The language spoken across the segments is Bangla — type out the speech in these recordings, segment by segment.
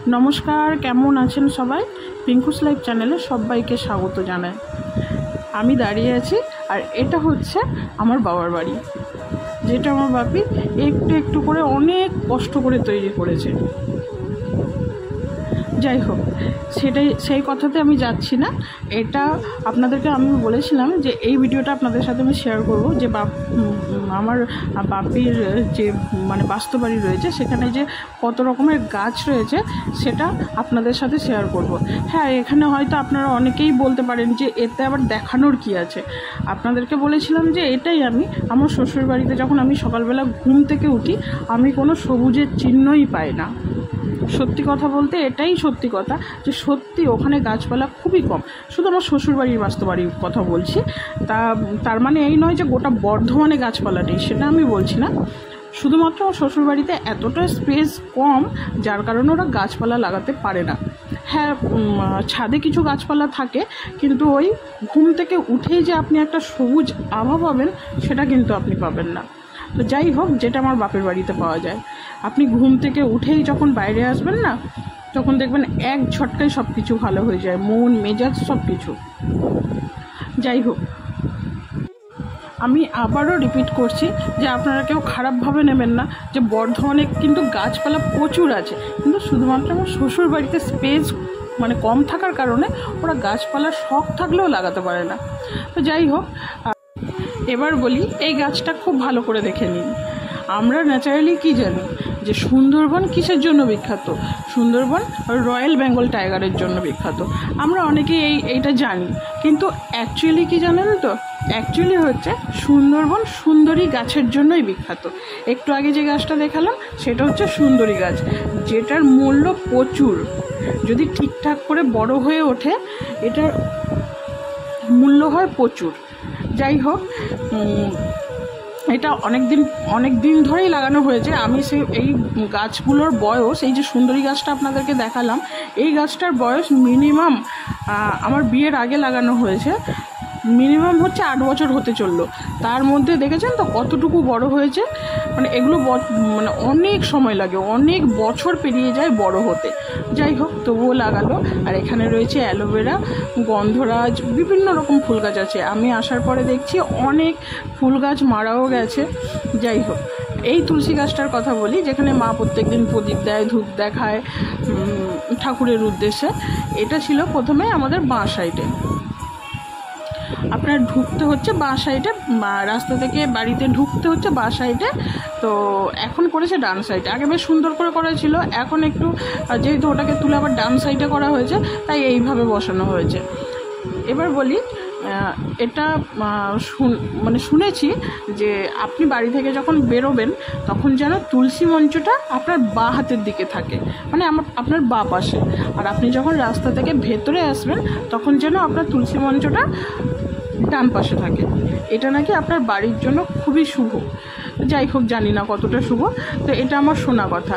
নমস্কার, কেমন আছেন সবাই? পিঙ্কুস লাইফ চ্যানেলে সবাইকে স্বাগত জানাই। আমি দাঁড়িয়ে আছি আর এটা হচ্ছে আমার বাবার বাড়ি, যেটা আমার বাপি একটু একটু করে অনেক কষ্ট করে তৈরি করেছে। যাই হোক, সেই কথাতে আমি যাচ্ছি না। এটা আপনাদেরকে আমি বলেছিলাম যে এই ভিডিওটা আপনাদের সাথে আমি শেয়ার করব, যে আমার বাপির যে বাস্তু বাড়ি রয়েছে সেখানে যে কত রকমের গাছ রয়েছে সেটা আপনাদের সাথে শেয়ার করব। হ্যাঁ, এখানে হয়তো আপনারা অনেকেই বলতে পারেন যে এতে আবার দেখানোর কি আছে। আপনাদেরকে বলেছিলাম যে এটাই আমি আমার শ্বশুর বাড়িতে যখন আমি সকালবেলা ঘুম থেকে উঠি আমি কোনো সবুজের চিহ্নই পাই না। সত্যি কথা বলতে এটাই সত্যি কথা, যে সত্যি ওখানে গাছপালা খুবই কম। শুধু আমার শ্বশুরবাড়ির বাস্তু বাড়ির কথা বলছি, তার মানে এই নয় যে গোটা বর্ধমানে গাছপালা নেই, সেটা আমি বলছি না। শুধুমাত্র আমার শ্বশুরবাড়িতে এতটা স্পেস কম যার কারণে ওরা গাছপালা লাগাতে পারে না। হ্যাঁ, ছাদে কিছু গাছপালা থাকে, কিন্তু ওই ঘুম থেকে উঠেই যে আপনি একটা সবুজ আভা পাবেন সেটা কিন্তু আপনি পাবেন না। তো যাই হোক, যেটা আমার বাপের বাড়িতে পাওয়া যায়, আপনি ঘুম থেকে উঠেই যখন বাইরে আসবেন না, তখন দেখবেন এক ঝটকায় সব কিছু ভালো হয়ে যায়, মন মেজাজ সব কিছু। যাই হোক, আমি আবারও রিপিট করছি যে আপনারা কেউ খারাপভাবে নেবেন না, যে বর্ধমানে কিন্তু গাছপালা প্রচুর আছে, কিন্তু শুধুমাত্র আমার শ্বশুর বাড়িতে স্পেস কম থাকার কারণে ওরা গাছপালার শখ থাকলেও লাগাতে পারে না। তো যাই হোক, এবার বলি, এই গাছটা খুব ভালো করে দেখে নিন। আমরা ন্যাচারালি কি জানি যে সুন্দরবন কিসের জন্য বিখ্যাত? সুন্দরবন রয়্যাল বেঙ্গল টাইগারের জন্য বিখ্যাত। আমরা অনেকেই এইটা জানি, কিন্তু অ্যাকচুয়ালি কি জানেন তো? অ্যাকচুয়ালি হচ্ছে সুন্দরবন সুন্দরী গাছের জন্যই বিখ্যাত। একটু আগে যে গাছটা দেখালাম সেটা হচ্ছে সুন্দরী গাছ, যেটার মূল্য প্রচুর। যদি ঠিকঠাক করে বড় হয়ে ওঠে এটার মূল্য হয় প্রচুর। যাই হোক, এটা অনেক দিন ধরেই লাগানো হয়েছে। আমি এই গাছগুলোর বয়স, এই যে সুন্দরী গাছটা আপনাদেরকে দেখালাম, এই গাছটার বয়স মিনিমাম আমার বিয়ের আগে লাগানো হয়েছে, মিনিমাম হচ্ছে 8 বছর হতে চললো। তার মধ্যে দেখেছেন তো কতটুকু বড় হয়েছে। এগুলো অনেক সময় লাগে, অনেক বছর পেরিয়ে যায় বড় হতে। যাই হোক, তবুও লাগালো। আর এখানে রয়েছে অ্যালোভেরা, গন্ধরাজ, বিভিন্ন রকম ফুল গাছ আছে। আমি আসার পরে দেখছি অনেক ফুল গাছ মারাও গেছে। যাই হোক, এই তুলসী গাছটার কথা বলি, যেখানে মা প্রত্যেকদিন প্রদীপ দেয়, ধূপ দেখায় ঠাকুরের উদ্দেশ্যে। এটা ছিল প্রথমে আমাদের বাঁ সাইডে। আপনার ঢুকতে হচ্ছে বাঁ সাইডে, রাস্তা থেকে বাড়িতে ঢুকতে হচ্ছে বাঁ সাইডে। তো এখন করেছে ডান সাইডে। আগে বেশ সুন্দর করে করা ছিল, এখন একটু যেহেতু ওটাকে তুলে আবার ডান সাইডে করা হয়েছে, তাই এইভাবে বসানো হয়েছে। এবার বলি, এটা শুনেছি যে আপনি বাড়ি থেকে যখন বেরোবেন তখন যেন তুলসী মঞ্চটা আপনার বাঁ হাতের দিকে থাকে, আপনার বাঁ পাশে। আর আপনি যখন রাস্তা থেকে ভেতরে আসবেন তখন যেন আপনার তুলসী মঞ্চটা ডান পাশে থাকে। এটা নাকি আপনার বাড়ির জন্য খুবই শুভ। যাই হোক, জানি না কতটা শুভ, তো এটা আমার শোনা কথা।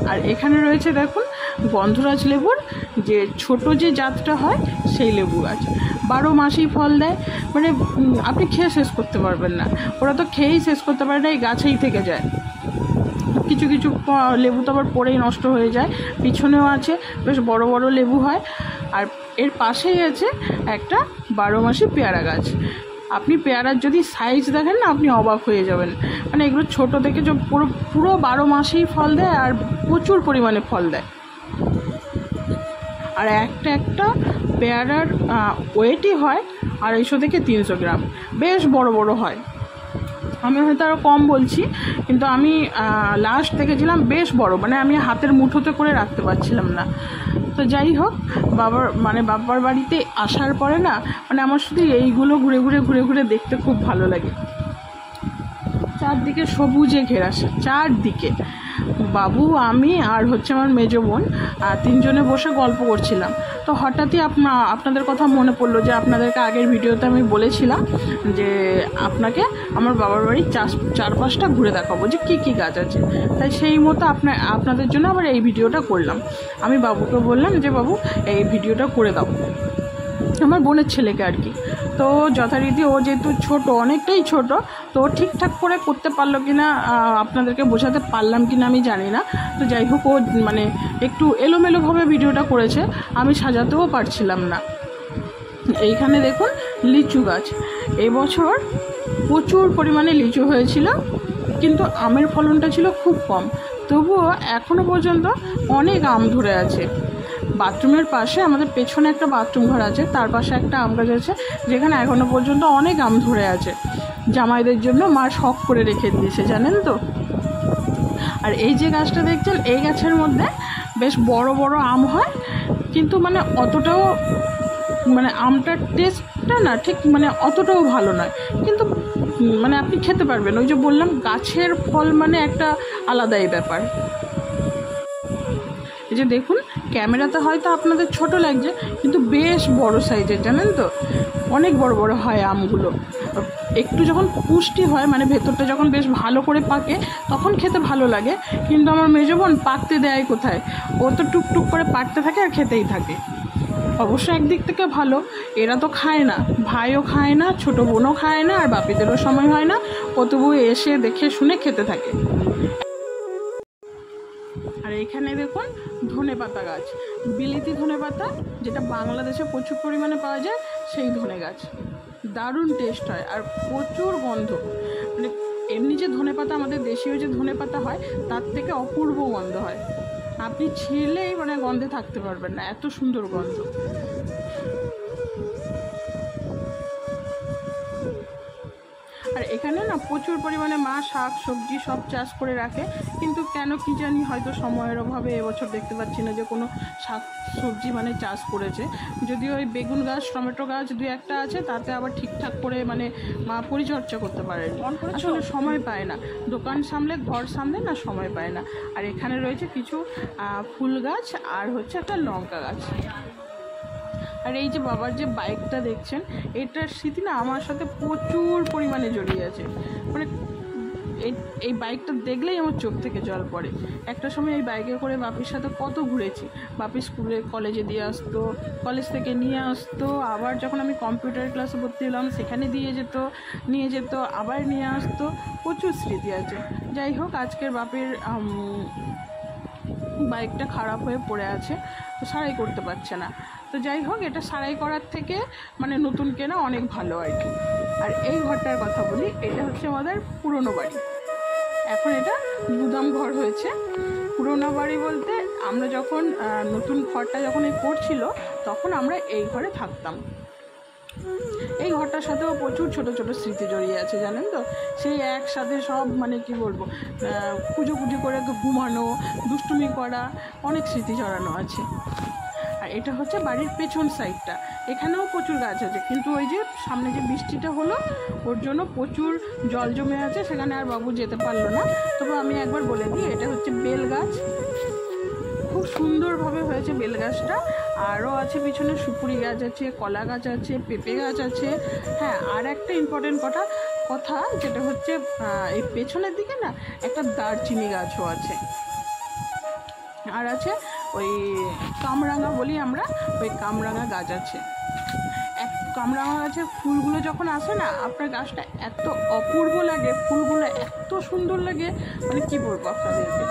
আর এখানে রয়েছে দেখুন গন্ধরাজ লেবুর যে ছোট যে জাতটা হয় সেই লেবু গাছ, 12 মাসেই ফল দেয়। আপনি খেয়ে শেষ করতে পারবেন না, ওরা তো খেয়েই শেষ করতে পারে না, এই গাছেই থেকে যায়। কিছু কিছু লেবু তো আবার পরেই নষ্ট হয়ে যায়। পিছনেও আছে, বেশ বড় বড় লেবু হয়। আর এর পাশেই আছে একটা 12 মাসি পেয়ারা গাছ। আপনি পেয়ারার যদি সাইজ দেখেন না, আপনি অবাক হয়ে যাবেন। এগুলো ছোট থেকে যে পুরো 12 মাসেই ফল দেয়, আর প্রচুর পরিমাণে ফল দেয়। আর একটা পেয়ারার ওয়েটই হয় 250 থেকে 300 গ্রাম, বেশ বড় বড় হয়। আমি হয়তো আরও কম বলছি, কিন্তু আমি লাস্ট দেখেছিলাম বেশ বড়, আমি হাতের মুঠোতে করে রাখতে পারছিলাম না। তো যাই হোক, বাবার বাড়িতে আসার পরে না আমার শুধু এইগুলো ঘুরে ঘুরে দেখতে খুব ভালো লাগে। চারদিকে সবুজে ঘেরা, চারদিকে। বাবু, আমি আর হচ্ছে আমার মেজো বোন, 3 জনে বসে গল্প করছিলাম। তো হঠাৎই আপনাদের কথা মনে পড়লো, যে আপনাদেরকে আগের ভিডিওতে আমি বলেছিলাম যে আপনাকে আমার বাবার বাড়ির চারপাশটা ঘুরে দেখাবো, যে কী গাছ আছে। তাই সেই মতো আপনাদের জন্য আবার এই ভিডিওটা করলাম। আমি বাবুকে বললাম যে বাবু এই ভিডিওটা করে দাও, আমার বোনের ছেলেকে আর কি। তো তো যথারীতি ও যেহেতু ছোট, অনেকটাই ছোট, তো ঠিকঠাক করে করতে পারলো কি না আপনাদেরকে বোঝাতে পারলাম কি না আমি জানি না। তো যাই হোক, ও মানে একটু এলোমেলোভাবে ভিডিওটা করেছে, আমি সাজাতেও পারছিলাম না। এইখানে দেখুন লিচু গাছ, এবছর প্রচুর পরিমাণে লিচু হয়েছিল, কিন্তু আমের ফলনটা ছিল খুব কম। তবুও এখনও পর্যন্ত অনেক আম ধরে আছে। বাথরুমের পাশে, আমাদের পেছনে একটা বাথরুম ঘর আছে, তার পাশে একটা আম গাছ আছে, যেখানে এখনও পর্যন্ত অনেক আম ধরে আছে। জামাইদের জন্য মা শখ করে রেখে দিয়েছে, জানেন তো। আর এই যে গাছটা দেখছেন, এই গাছের মধ্যে বেশ বড় বড় আম হয়, কিন্তু মানে অতটাও মানে আমটার টেস্টটা না ঠিক মানে অতটাও ভালো নয়, কিন্তু মানে আপনি খেতে পারবেন। ওই যে বললাম, গাছের ফল মানে একটা আলাদাই ব্যাপার। এই যে দেখুন, ক্যামেরাতে হয়তো আপনাদের ছোট লাগছে, কিন্তু বেশ বড় সাইজের, জানেন তো। অনেক বড় বড় হয় আমগুলো। একটু যখন পুষ্টি হয়, মানে ভেতরটা যখন বেশ ভালো করে পাকে, তখন খেতে ভালো লাগে। কিন্তু আমার মেজো বোন পাকতে দেয় কোথায়, ও তো টুকটুক করে পাকতে থাকে আর খেতেই থাকে। অবশ্য একদিক থেকে ভালো, এরা তো খায় না, ভাইও খায় না, ছোটো বোনও খায় না, আর বাপিদেরও সময় হয় না, ও তবু এসে দেখে শুনে খেতে থাকে। আর এখানে দেখুন ধনেপাতা গাছ, বিলিতি ধনেপাতা, যেটা বাংলাদেশে প্রচুর পরিমাণে পাওয়া যায়, সেই ধনে গাছ। দারুণ টেস্ট হয় আর প্রচুর গন্ধ। মানে এমনি যে ধনেপাতা, আমাদের দেশীয় যে ধনেপাতা হয়, তার থেকে অপূর্ব গন্ধ হয়। আপনি ছিঁড়লেই মানে গন্ধে থাকতে পারবেন না, এত সুন্দর গন্ধ। আর এখানে না প্রচুর পরিমাণে মা শাক সবজি সব চাষ করে রাখে, কিন্তু কেন কি জানি, হয়তো সময়ের অভাবে এবছর দেখতে পাচ্ছি না যে কোনো শাক সবজি মানে চাষ করেছে। যদিও ওই বেগুন গাছ, টমেটো গাছ দুই একটা আছে, তাতে আবার ঠিকঠাক করে মানে মা পরিচর্যা করতে পারেনি, আসলে সময় পায় না। দোকান সামলে, ঘর সামলে না, সময় পায় না। আর এখানে রয়েছে কিছু ফুল গাছ, আর হচ্ছে একটা লঙ্কা গাছ। আর এই যে বাবার যে বাইকটা দেখছেন, এটার স্মৃতি না আমার সাথে প্রচুর পরিমাণে জড়িয়ে আছে। মানে এই বাইকটা দেখলেই আমার চোখ থেকে জল পড়ে। একটা সময় এই বাইকে করে বাপির সাথে কত ঘুরেছি। বাপি স্কুলে কলেজে দিয়ে আসতো, কলেজ থেকে নিয়ে আসতো, আবার যখন আমি কম্পিউটার ক্লাসে ভর্তি হলাম সেখানে নিয়ে যেত, আবার নিয়ে আসতো। প্রচুর স্মৃতি আছে। যাই হোক, আজকের বাপির বাইকটা খারাপ হয়ে পড়ে আছে, তো সারাই করতে পারছে না। তো যাই হোক, এটা সারাই করার থেকে মানে নতুন কেনা অনেক ভালো আর কি। আর এই ঘরটার কথা বলি, এটা হচ্ছে আমাদের পুরনো বাড়ি। এখন এটা গুদাম ঘর হয়েছে। পুরনো বাড়ি বলতে, আমরা যখন নতুন ঘরটা যখন করছিল, তখন আমরা এই ঘরে থাকতাম। এই ঘরটার সাথেও প্রচুর ছোট ছোট স্মৃতি জড়িয়ে আছে, জানেন তো। সেই একসাথে সব মানে কি বলবো, পুজো করে ঘুমানো, দুষ্টুমি করা, অনেক স্মৃতি জড়ানো আছে। আর এটা হচ্ছে বাড়ির পেছন সাইডটা, এখানেও প্রচুর গাছ আছে, কিন্তু ওই যে সামনে যে বৃষ্টিটা হলো, ওর জন্য প্রচুর জল জমে আছে, সেখানে আর বাবু যেতে পারলো না। তবে আমি একবার বলে দিই, এটা হচ্ছে বেল গাছ, খুব সুন্দরভাবে হয়েছে বেল গাছটা। আরও আছে পিছনে সুপুরি গাছ আছে, কলা গাছ আছে, পেঁপে গাছ আছে। হ্যাঁ, আর একটা ইম্পর্টেন্ট কথা যেটা হচ্ছে, এই পেছনের দিকে না একটা দারচিনি গাছও আছে। আর আছে ওই কামরাঙা বলি আমরা, ওই কামরাঙা গাছ আছে। কামরাঙা গাছের ফুলগুলো যখন আসে না, আপনার গাছটা এত অপূর্ব লাগে, ফুলগুলো এত সুন্দর লাগে, মানে কী বলবো আপনাদেরকে।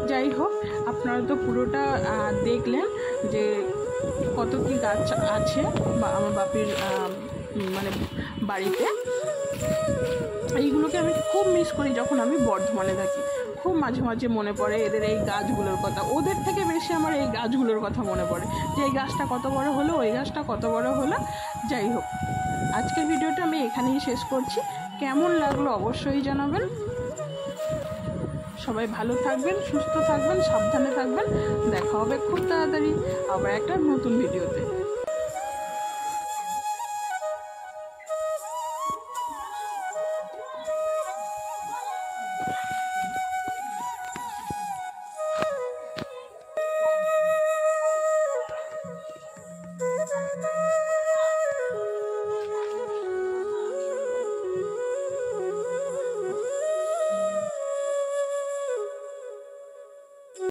যাই হোক, আপনারা তো পুরোটা দেখলেন যে কত কি গাছ আছে বা আমার বাপির মানে বাড়িতে। এইগুলোকে আমি খুব মিস করি যখন আমি বর্ধমানে থাকি। খুব মাঝে মাঝে মনে পড়ে এদের এই গাছগুলোর কথা, ওদের থেকে বেশি আমার এই গাছগুলোর কথা মনে পড়ে, যে এই গাছটা কত বড় হলো, ওই গাছটা কত বড় হলো। যাই হোক, আজকের ভিডিওটা আমি এখানেই শেষ করছি। কেমন লাগলো অবশ্যই জানাবেন। সবাই ভালো থাকবেন, সুস্থ থাকবেন, সাবধানে থাকবেন। দেখা হবে খুব তাড়াতাড়ি আবার একটা নতুন ভিডিওতে।